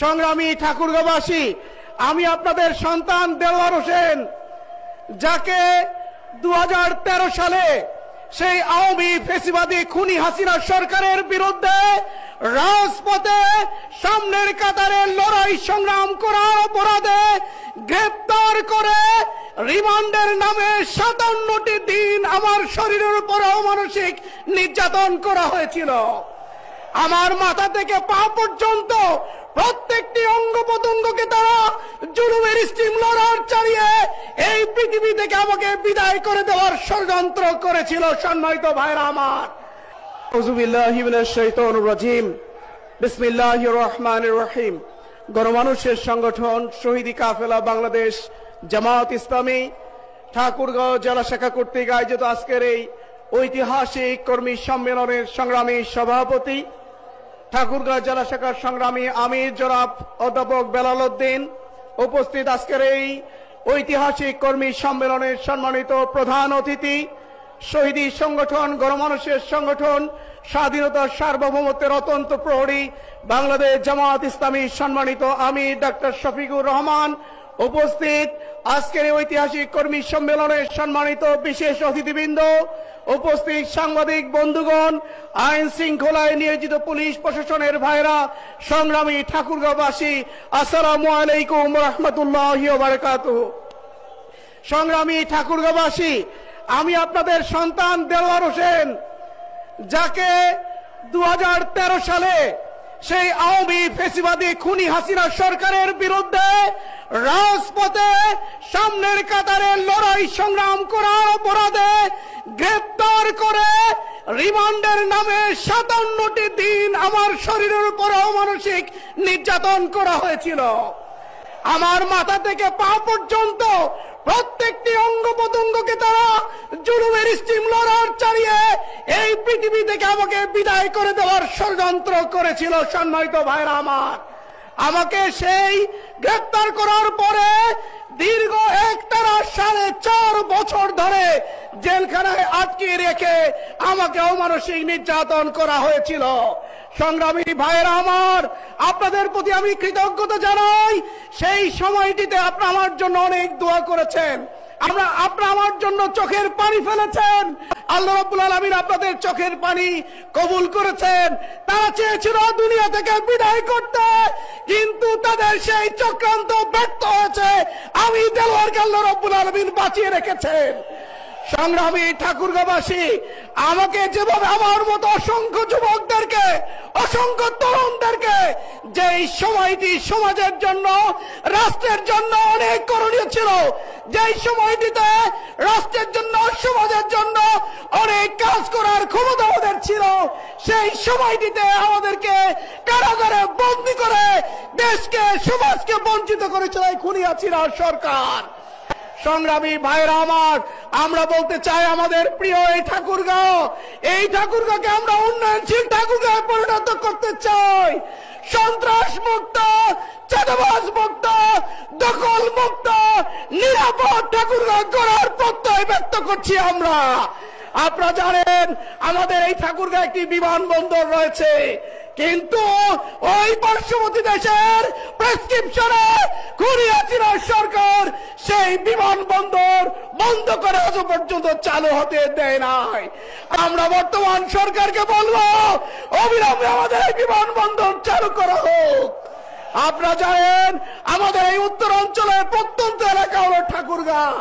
সংগ্রামী ঠাকুরগাঁওবাসী, আমি আপনাদের সন্তান দেলোয়ার হোসেন, যাকে 2013 সালে সেই আওয়ামী ফেসিবাদী খুনি হাসিনা সরকারের বিরুদ্ধে রাজপথে সামনের কাতারে লড়াই সংগ্রাম করার অপরাধে গ্রেপ্তার করে রিমান্ডের নামে 57টি দিন আমার শরীরের উপর অমানসিক নির্যাতন করা হয়েছিল। আমার মাথা থেকে পা পর্যন্ত প্রত্যেকটি অঙ্গ প্রত্যঙ্গকে তারা জুলুমের স্টিম লড়ার চালিয়ে এই পৃথিবী থেকে আমাকে বিদায় করে দেওয়ার ষড়যন্ত্র করেছিল। সম্মানিত ভাইরা আমার, আউযু বিল্লাহি মিনাশ শাইতানির রাজিম, বিসমিল্লাহির রহমানির রহিম। গণমানুষের সংগঠন শহীদি কাফেলা বাংলাদেশ জামাত ইসলামী ঠাকুরগাঁও জেলা শাখা কর্তৃক আয়োজিত আজকের এই ঐতিহাসিক কর্মী সম্মেলনের সংগ্রামী সভাপতি, ঠাকুরগাঁও জেলা শাখার সংগ্রামী আমির জনাব অধ্যাপক বেলাল উদ্দিন, উপস্থিত আজকের এই ঐতিহাসিক কর্মী সম্মেলনের সম্মানিত প্রধান অতিথি, শহীদি সংগঠন গণমানুষের সংগঠন স্বাধীনতার সার্বভৌমত্বের অত্যন্ত প্রহরী বাংলাদেশ জামাত ইসলামী সম্মানিত আমির ডাক্তার শফিকুর রহমান, উপস্থিত আজকের ঐতিহাসিক কর্মী সম্মেলনের সম্মানিত বিশেষ অতিথিবৃন্দ, উপস্থিত সাংবাদিক বন্ধুগণ, আইন শৃঙ্খলায় নিয়োজিত পুলিশ প্রশাসনের ভাইরা, সংগ্রামী ঠাকুরগাঁওবাসী, আসসালামু আলাইকুম ওয়া রাহমাতুল্লাহি ওয়া বারাকাতুহু। সংগ্রামী ঠাকুরগাঁওবাসী, আমি আপনাদের সন্তান দেলোয়ার হোসেন, যাকে 2013 সালে সেই আওয়ামী ফেসিবাদী খুনি হাসিনা সরকারের বিরুদ্ধে রাজপথে সামনের কাতারে লড়াই সংগ্রাম করার অপরাধে গ্রেপ্তার করে রিমান্ডের নামে 57টি দিন আমার শরীরের উপর অমানসিক নির্যাতন করা হয়েছিল। আমার মাথা থেকে পা পর্যন্ত প্রত্যেকটি অঙ্গ প্রত্যঙ্গকে তারা জুলুমের স্টিম লড়ার চালিয়ে এই পৃথিবী থেকে আমাকে বিদায় করে দেওয়ার ষড়যন্ত্র করেছিল। সম্মানিত ভাইরা আমার, আমাকে সেই গ্রেপ্তার করার পরে দীর্ঘ একটানা 4.5 বছর ধরে জেলখানায় আটকে রেখে আমাকে অমানসিক নির্যাতন করা হয়েছিল। সংগ্রামী ভাইরা আমার, আপনাদের প্রতি আমি কৃতজ্ঞতা জানাই। সেই সময়টিতে আপনারা আমার জন্য অনেক দোয়া করেছেন, আপনারা আমার জন্য চোখের পানি ফেলেছেন। আল্লাহ রাব্বুল আলামিন আপনাদের চোখের পানি কবুল করেছেন। তারা চেয়েছিল দুনিয়া থেকে বিদায় করতে, কিন্তু তাদের সেই চক্রান্ত ব্যর্থ হয়েছে। আমি দেলোয়ারকে আল্লাহ রাব্বুল আলামিন বাঁচিয়ে রেখেছেন। সংগ্রামী ঠাকুরগাঁওবাসী, আমাকে যেভাবে আমার মতো অসংখ্য যুবকদেরকে, অসংখ্য তরুণদেরকে যেই সময়টি সমাজের জন্য, রাষ্ট্রের জন্য অনেক করণীয় ছিল, যেই সময়টিতে রাষ্ট্রের জন্য, সমাজের জন্য অনেক কাজ করার ক্ষমতা আমাদের ছিল, সেই সময়টিতে আমাদেরকে কারাগারে বন্দী করে দেশকে, সমাজকে বঞ্চিত করেছিল এই খুনি হাসিনা সরকার। সংগ্রামী ভাইরা আমার, আমরা বলতে চাই আমাদের প্রিয় এই ঠাকুরগাঁওকে আমরা উন্নয়নশীল ঠাকুরগাঁও পরিণত করতে চাই। সন্ত্রাস মুক্ত, চাঁদাবাজ মুক্ত, দখল মুক্ত, নিরাপদ ঠাকুরগাঁও গড়ার প্রত্যয় ব্যক্ত করছি আমরা। আপনারা জানেন আমাদের এই ঠাকুরগাঁও একটি বিমানবন্দর রয়েছে, কিন্তু ওই পার্শ্ববর্তী দেশের প্রেসক্রিপশনে খুনি হাসিনা সরকার সেই বিমানবন্দর বন্ধ করে আজ পর্যন্ত চালু হতে দেয় নাই। আমরা বর্তমান সরকারকে বলবো অবিলম্বে আমাদের এই বিমানবন্দর চালু করা হোক। আপনারা জানেন আমাদের এই উত্তর অঞ্চলের প্রত্যন্ত এলাকা হলো ঠাকুরগাঁও।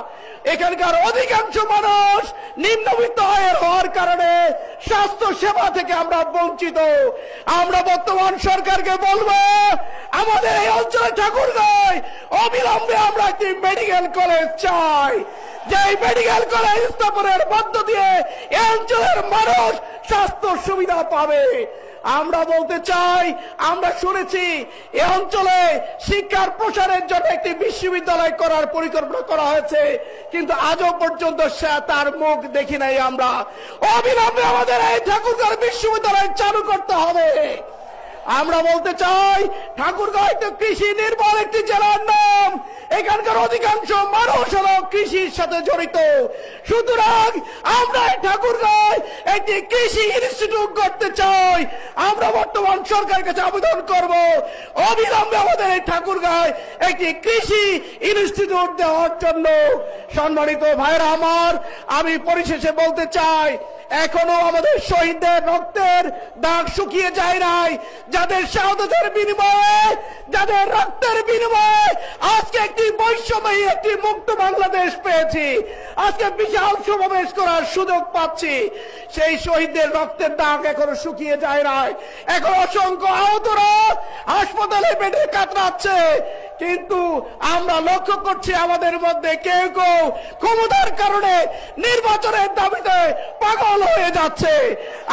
এখানকার অধিকাংশ মানুষ নিম্নবিত্ত আয়ের হওয়ার কারণে স্বাস্থ্য সেবা থেকে আমরা বঞ্চিত। আমরা বর্তমান সরকারকে বলবো আমাদের এই অঞ্চলে ঠাকুরগাঁও অবিলম্বে আমরা একটি মেডিকেল কলেজ চাই, যে মেডিকেল কলেজ স্থাপনের মধ্য দিয়ে এই অঞ্চলের মানুষ স্বাস্থ্য সুবিধা পাবে। আমরা বলতে চাই, আমরা শুনেছি এই অঞ্চলে শিক্ষার প্রসারের জন্য একটি বিশ্ববিদ্যালয় করার পরিকল্পনা করা হয়েছে, কিন্তু আজও পর্যন্ত তার মুখ দেখি নাই। আমরা অবিলম্বে আমাদের এই ঠাকুরগাঁও বিশ্ববিদ্যালয় চালু করতে হবে। আমরা বলতে চাই ঠাকুরগাঁও একটা কৃষি নির্ভর একটি জেলার নাম। এখানকার অধিকাংশ মানুষ হলো কৃষির সাথে জড়িত। সুতরাং আমরা ঠাকুরগাঁয় একটি কৃষি ইনস্টিটিউট করতে চাই। আমরা বর্তমান সরকারের কাছে আবেদন করব অবিলম্বে আমাদের এই ঠাকুরগাঁয় একটি কৃষি ইনস্টিটিউট দেওয়ার জন্য। সম্মানিত ভাইরা আমার, আমি পরিশেষে বলতে চাই, এখনো আমাদের শহীদদের রক্তের দাগ শুকিয়ে যায় নাই। যাদের শাহাদাতের বিনিময়ে, যাদের রক্তের বিনিময়ে আজকে একটি বৈষম্যহীন একটি মুক্ত বাংলাদেশ পেয়েছি, আজকে বিশাল সমাবেশ করার সুযোগ পাচ্ছি, সেই শহীদদের রক্তের দাগ এখনো শুকিয়ে যায় নাই। এখন অসংখ্য আহতরা হাসপাতালে বেডে কাতরাচ্ছে, কিন্তু আমরা লক্ষ্য করছি আমাদের মধ্যে কেউ কেউ ক্ষমতার কারণে নির্বাচনের দাবিতে পাগল হয়ে যাচ্ছে।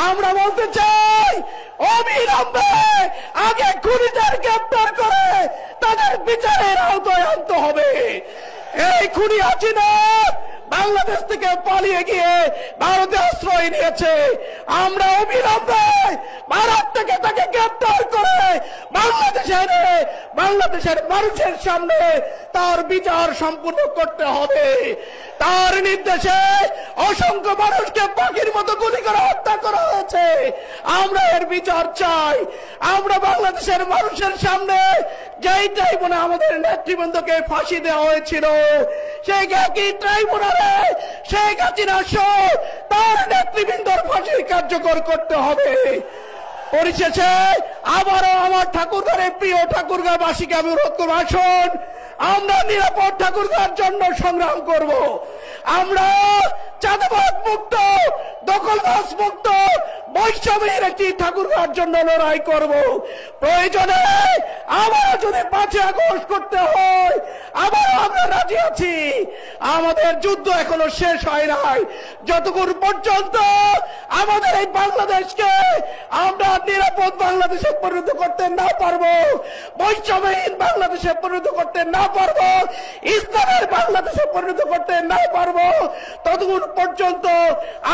আমরা বলতে চাই, অবিলম্বে আগে খুনিদের গ্রেপ্তার করে তাদের বিচারের আওতায় আনতে হবে। এই খুনি হাসিনা বাংলাদেশ থেকে পালিয়ে গিয়ে ভারতে আশ্রয় নিয়েছে। আমরা অবিলম্বে ভারত থেকে তাকে গ্রেপ্তার করে বাংলাদেশের মানুষের সামনে তার বিচার সম্পূর্ণ করতে হবে। তার নির্দেশে অসংখ্য মানুষকে পাখির মতো গুলি করে হত্যা করা হয়েছে। আমরা এর বিচার চাই। আমরা বাংলাদেশের মানুষের সামনে যেই ট্রাইব্যুনালে আমাদের নেতৃবৃন্দকে ফাঁসি দেওয়া হয়েছিল, সেই একই ট্রাইব্যুনালে শেখ হাসিনা সহ তার নেতৃবৃন্দর ফাঁসি কার্যকর করতে হবে। পরিশেষে আবারও আমার ঠাকুরগাঁয়ের প্রিয় ঠাকুরগাঁওবাসীকে আমি অনুরোধ করব, আসুন আমরা নিরাপদ ঠাকুরগাঁওর জন্য সংগ্রাম করব। আমরা চাঁদাবাজ মুক্ত, দখলবাজ মুক্ত, বৈষম্যের একটি ঠাকুরগাঁওর জন্য লড়াই করব। প্রয়োজনে আবার যদি 5 আগস্ট করতে হয়, আবার আমরা রাজি আছি। আমাদের যুদ্ধ এখনো শেষ হয় নাই। যতক্ষণ পর্যন্ত আমাদের এই বাংলাদেশকে আমরা নিরাপদ বাংলাদেশে পরিণত করতে না পারবো, বৈষম্যহীন বাংলাদেশে পরিণত করতে না পারবো, ইসলামের বাংলাদেশে পরিণত করতে না পারবো, ততক্ষণ পর্যন্ত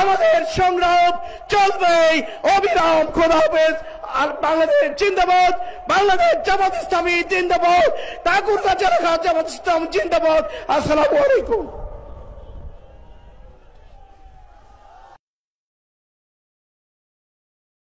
আমাদের সংগ্রাম চলবে অবিরাম। খোদা হাফেজ। আর বাংলাদেশ জিন্দাবাদ, বাংলাদেশ জামাত ইসলামী জিন্দাবাদ, ঠাকুরগাঁও জেলা জামাত ইসলাম জিন্দাবাদ। আসসালামু আলাইকুম।